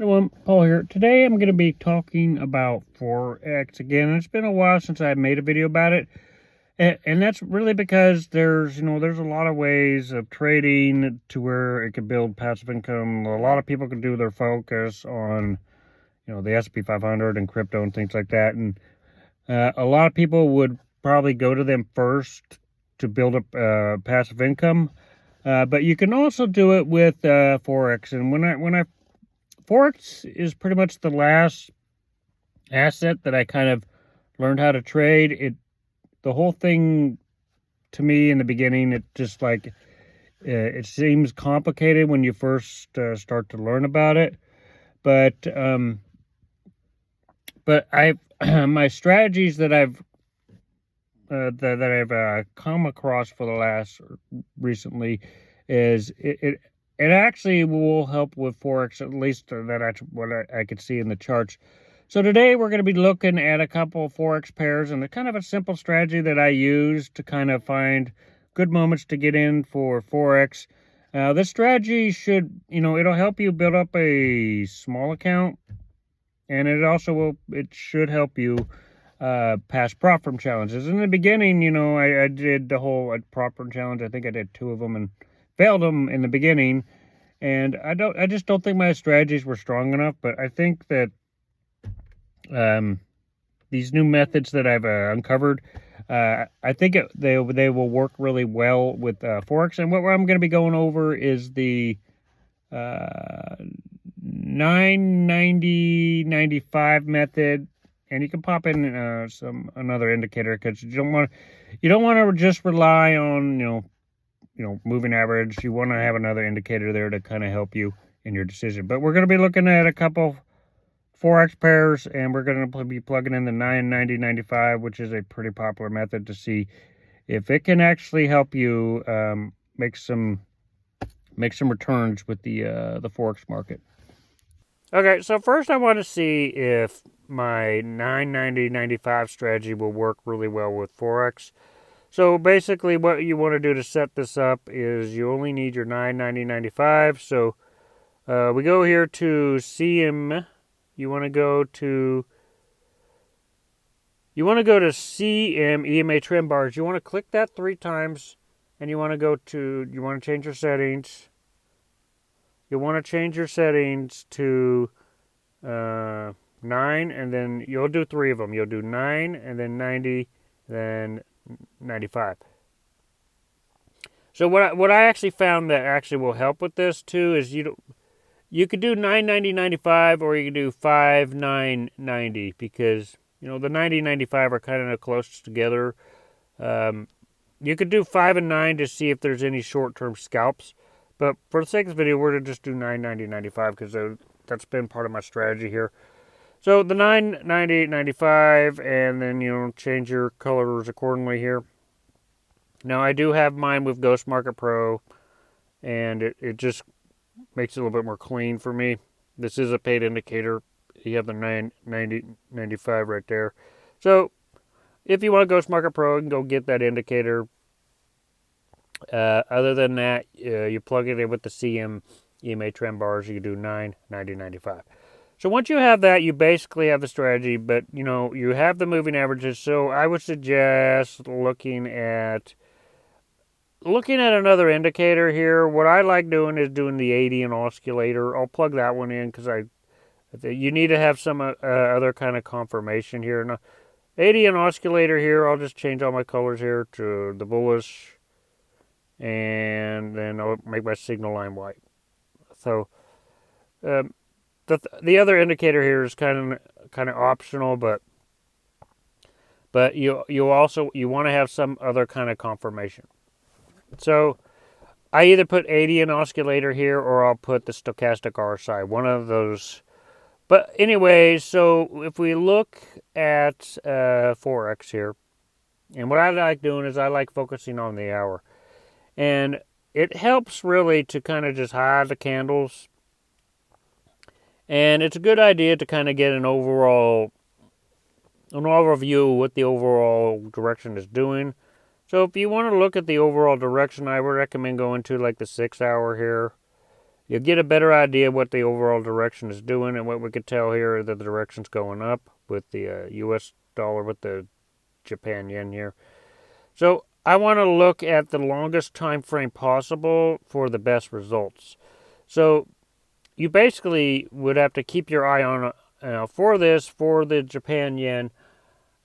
Everyone, Paul here. Today I'm going to be talking about Forex again. It's been a while since I made a video about it. And that's really because there's a lot of ways of trading to where it can build passive income. A lot of people can do their focus on, the S&P 500 and crypto and things like that. And a lot of people would probably go to them first to build up passive income. But you can also do it with Forex. And when I Forex is pretty much the last asset that I kind of learned how to trade. The whole thing to me in the beginning, it seems complicated when you first start to learn about it. But I've my strategies that I've come across for the last recently is it actually will help with Forex, at least what I could see in the charts. So today we're going to be looking at a couple of Forex pairs and a kind of a simple strategy that I use to kind of find good moments to get in for Forex. This strategy it'll help you build up a small account, and it should help you pass prop firm challenges. In the beginning, I did the whole prop firm challenge. I think I did 2 of them and failed them in the beginning, and I just don't think my strategies were strong enough. But I think that these new methods that I've uncovered, I think they will work really well with Forex. And what I'm going to be going over is the 9-90-95 method. And you can pop in another indicator, because you don't want to just rely on moving average. You want to have another indicator there to kind of help you in your decision. But we're going to be looking at a couple Forex pairs, and we're going to be plugging in the 9-90-95, which is a pretty popular method, to see if it can actually help you make some returns with the Forex market. Okay, so first I want to see if my 9-90-95 strategy will work really well with Forex. So basically what you want to do to set this up is you only need your 9-90-95. So we go here to CM. You want to go to CM EMA trend bars. You want to click that 3 times, and you want to change your settings. You want to change your settings to 9, and then you'll do 3 of them. You'll do 9, and then 90, then 95. So what I actually found that actually will help with this too is you could do 9-90-95, or you could do 5-9-90, because the 90-95 are kind of close together. You could do 5 and 9 to see if there's any short-term scalps. But for the sake of this video, we're going to just do 9-90-95, because that's been part of my strategy here. So the 9-90-95, and then, change your colors accordingly here. Now, I do have mine with Ghost Market Pro, and it just makes it a little bit more clean for me. This is a paid indicator. You have the 9-90-95 right there. So if you want Ghost Market Pro, you can go get that indicator. Other than that, you plug it in with the CM EMA trend bars. You can do 9-90-95. So once you have that, you basically have the strategy, but you have the moving averages. So I would suggest looking at another indicator here. What I like doing is doing the 80 and oscillator. I'll plug that one in, because you need to have some other kind of confirmation here. Now, 80 and oscillator here, I'll just change all my colors here to the bullish, and then I'll make my signal line white. So the other indicator here is kind of optional, but you want to have some other kind of confirmation. So I either put 80 in oscillator here, or I'll put the stochastic RSI, one of those. But anyway, so if we look at Forex here, and what I like doing is I like focusing on the hour. And it helps really to kind of just hide the candles. And it's a good idea to kind of get an overall view of what the overall direction is doing. So if you want to look at the overall direction, I would recommend going to like the 6 hour here. you'll get a better idea what the overall direction is doing. And what we could tell here is that the direction's going up with the US dollar, with the Japan yen here. So I want to look at the longest time frame possible for the best results. So you basically would have to keep your eye on for the Japan yen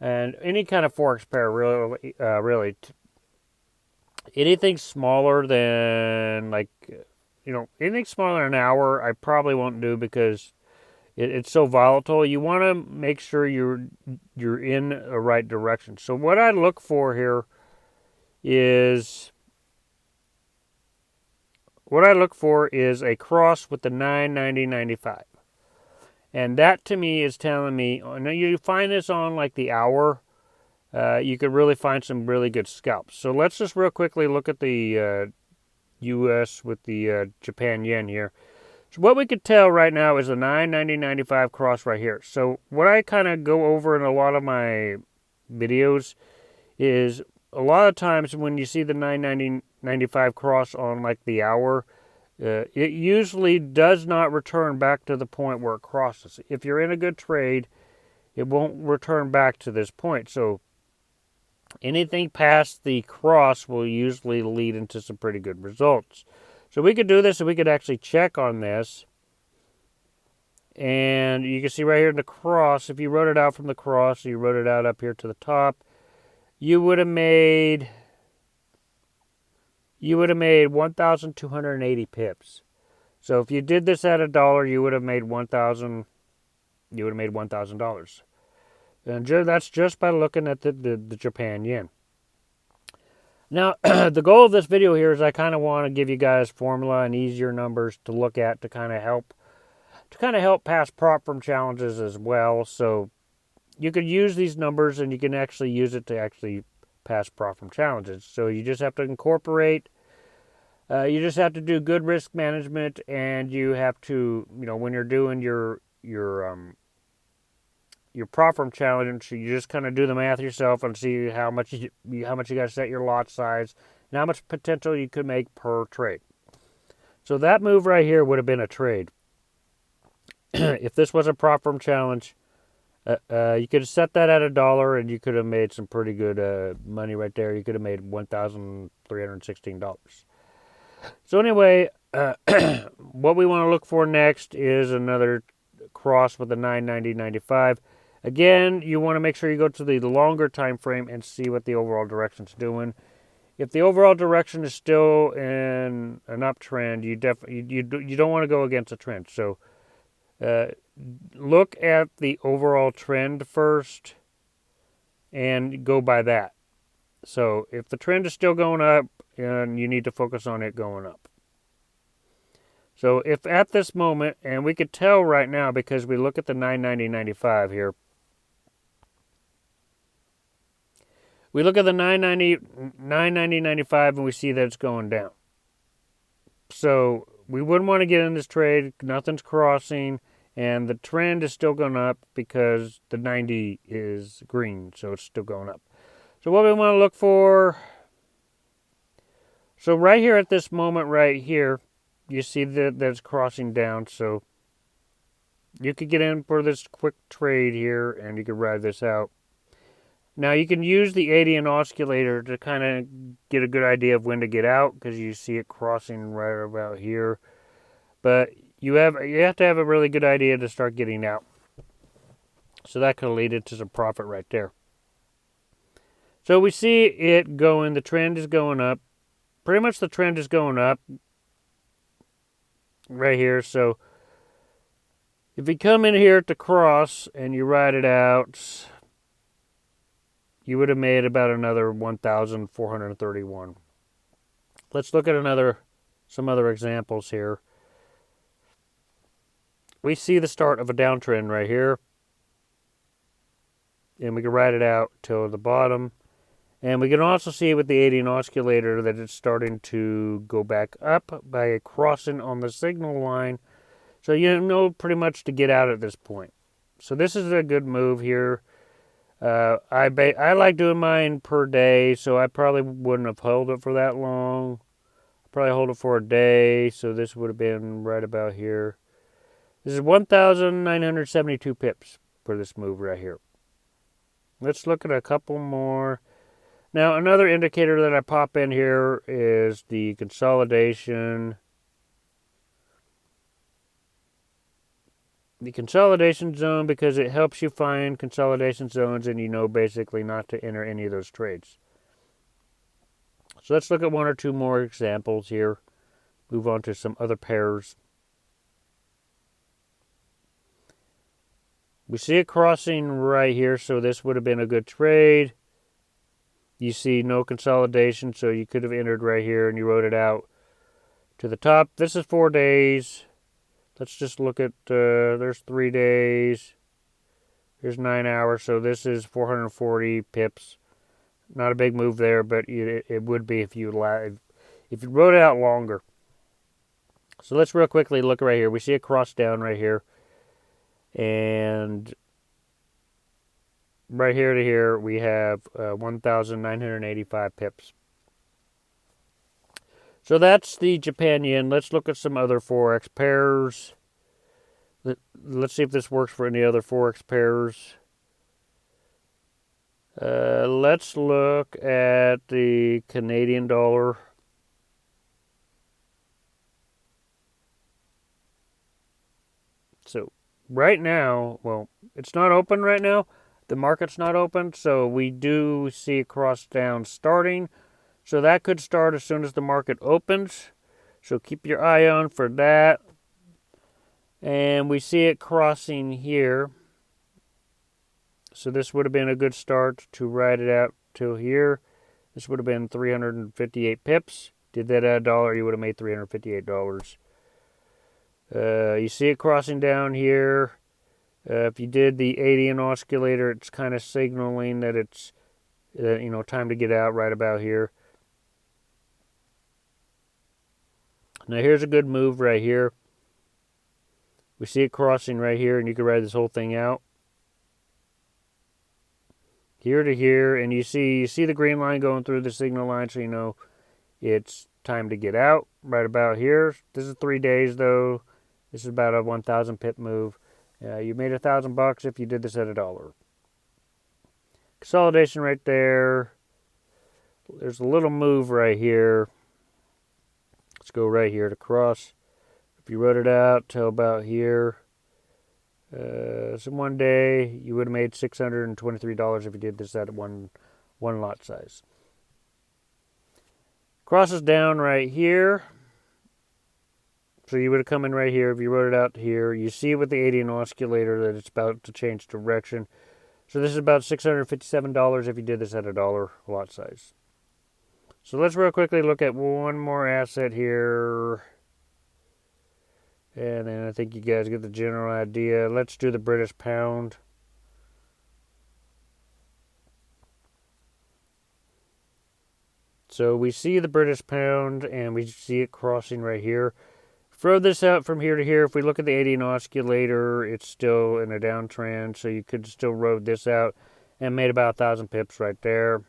and any kind of forex pair. Really, anything smaller than anything smaller than an hour, I probably won't do because it's so volatile. You want to make sure you're in the right direction. So what I look for here is a cross with the 9.90.95. And that to me is telling me, you find this on like the hour, you could really find some really good scalps. So let's just real quickly look at the US with the Japan yen here. So what we could tell right now is the 9.90.95 cross right here. So what I kind of go over in a lot of my videos is a lot of times when you see the 9.90.95 cross on like the hour, it usually does not return back to the point where it crosses. If you're in a good trade, it won't return back to this point. So anything past the cross will usually lead into some pretty good results. So we could do this, and we could actually check on this. And you can see right here in the cross, if you wrote it out from the cross, you wrote it out up here to the top, you would have made 1,280 pips. So if you did this at $1, you would have made $1,000. You would have made $1,000, and that's just by looking at the Japan yen. Now, the goal of this video here is I kind of want to give you guys formula and easier numbers to look at to kind of help pass prop firm challenges as well. So you could use these numbers and you can actually use it to actually pass prop firm challenges. So you just have to incorporate. You just have to do good risk management, and you have to, when you're doing your prop firm challenge, you just kind of do the math yourself and see how much you got to set your lot size and how much potential you could make per trade. So that move right here would have been a trade. If this was a prop firm challenge, you could have set that at $1 and you could have made some pretty good money right there. You could have made $1,316. So anyway, what we want to look for next is another cross with the 9.90.95. Again, you want to make sure you go to the longer time frame and see what the overall direction's doing. If the overall direction is still in an uptrend, you don't want to go against a trend. So look at the overall trend first and go by that. So if the trend is still going up, and you need to focus on it going up. So if at this moment, and we could tell right now because we look at the 9.90.95 here. We look at the 9.90.95 and we see that it's going down. So we wouldn't want to get in this trade. Nothing's crossing, and the trend is still going up because the 90 is green, so it's still going up. So what we want to look for. So right here at this moment right here, you see that it's crossing down. So you could get in for this quick trade here, and you could ride this out. Now you can use the 80 and oscillator to kind of get a good idea of when to get out, because you see it crossing right about here. But you have to have a really good idea to start getting out. So that could lead into some profit right there. So we see it going. The trend is going up. Pretty much the trend is going up right here. So if you come in here to cross and you ride it out, you would have made about another 1,431. Let's look at some other examples here. We see the start of a downtrend right here, and we can ride it out till the bottom. And we can also see with the 80 and oscillator that it's starting to go back up by crossing on the signal line. So you know pretty much to get out at this point. So this is a good move here. I like doing mine per day, so I probably wouldn't have held it for that long. Probably hold it for a day, so this would have been right about here. This is 1,972 pips for this move right here. Let's look at a couple more. Now, another indicator that I pop in here is the consolidation. The consolidation zone, because it helps you find consolidation zones and you know basically not to enter any of those trades. So let's look at one or two more examples here. Move on to some other pairs. We see it crossing right here, so this would have been a good trade. You see no consolidation, so you could have entered right here and you wrote it out to the top. This is 4 days. Let's just look at, there's 3 days. Here's 9 hours, so this is 440 pips. Not a big move there, but it would be if you wrote it out longer. So let's real quickly look right here. We see a cross down right here. And right here to here, we have 1,985 pips. So that's the Japan yen. Let's look at some other Forex pairs. Let's see if this works for any other Forex pairs. Let's look at the Canadian dollar. So right now, well, it's not open right now. The market's not open, so we do see a cross down starting. So that could start as soon as the market opens. So keep your eye on for that. And we see it crossing here. So this would have been a good start to ride it out till here. This would have been 358 pips. Did that at $1, you would have made $358. You see it crossing down here. If you did the 80 oscillator, it's kind of signaling that it's time to get out right about here. Now here's a good move right here. We see it crossing right here, and you can ride this whole thing out. Here to here, and you see the green line going through the signal line, so you know it's time to get out right about here. This is 3 days though. This is about a 1,000 pip move. You made $1,000 if you did this at $1. Consolidation right there. There's a little move right here. Let's go right here to cross. If you wrote it out till about here, so one day you would have made $623 if you did this at one lot size. Crosses down right here. So you would have come in right here. If you wrote it out here, you see with the 80 oscillator that it's about to change direction. So this is about $657 if you did this at $1 lot size. So let's real quickly look at one more asset here. And then I think you guys get the general idea. Let's do the British pound. So we see the British pound and we see it crossing right here. Throw this out from here to here. If we look at the 80 oscillator, it's still in a downtrend, so you could still rode this out and made about 1,000 pips right there.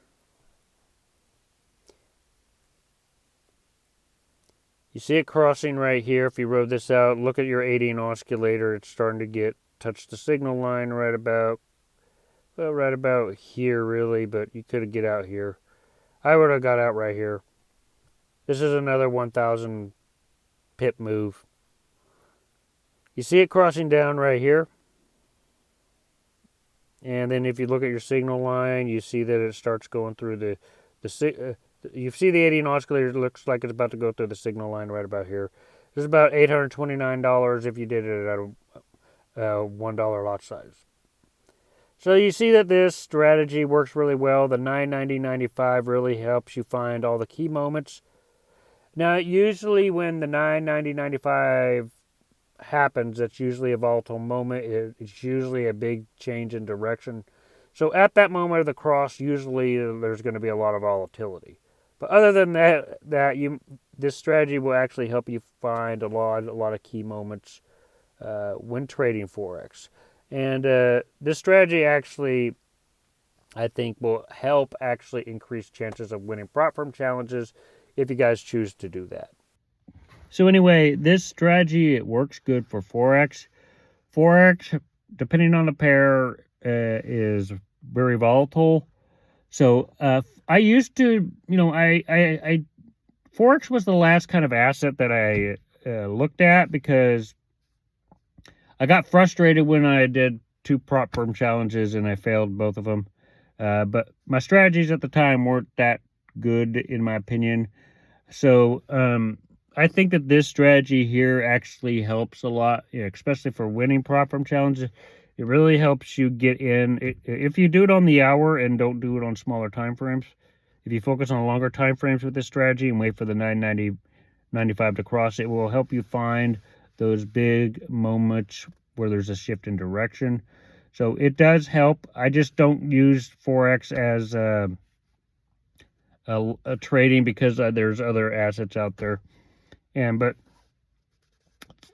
You see it crossing right here. If you rode this out, look at your 80 oscillator. It's starting to touch the signal line right about here, really, but you could get out here. I would have got out right here. This is another 1,000 pip move. You see it crossing down right here. And then if you look at your signal line, you see that it starts going through you see the 80 oscillator. It looks like it's about to go through the signal line right about here. This is about $829 if you did it at a $1 lot size. So you see that this strategy works really well. The 990.95 really helps you find all the key moments. Now, usually when the 990.95 happens, that's usually a volatile moment. It's usually a big change in direction. So at that moment of the cross, usually there's going to be a lot of volatility. But other than that, this strategy will actually help you find a lot of key moments when trading Forex. And this strategy actually, I think, will help actually increase chances of winning prop firm challenges if you guys choose to do that. So anyway, this strategy, it works good for Forex. Forex, depending on the pair, is very volatile. So I used to, I Forex was the last kind of asset that I looked at, because I got frustrated when I did 2 prop firm challenges and I failed both of them. But my strategies at the time weren't that good, in my opinion. So I think that this strategy here actually helps a lot, especially for winning prop firm challenges. It really helps you get in. If you do it on the hour and don't do it on smaller time frames, if you focus on longer time frames with this strategy and wait for the 990.95 to cross, it will help you find those big moments where there's a shift in direction. So it does help. I just don't use Forex as a trading, because there's other assets out there. But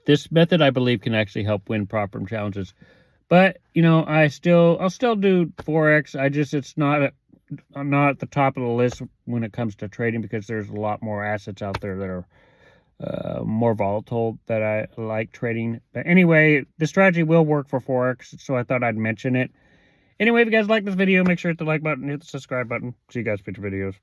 this method, I believe, can actually help win prop firm challenges. But I'll still do Forex. It's not at the top of the list when it comes to trading, because there's a lot more assets out there that are more volatile that I like trading. But anyway, the strategy will work for Forex, so I thought I'd mention it. Anyway, if you guys like this video, make sure to hit the like button, hit the subscribe button. See you guys in future videos.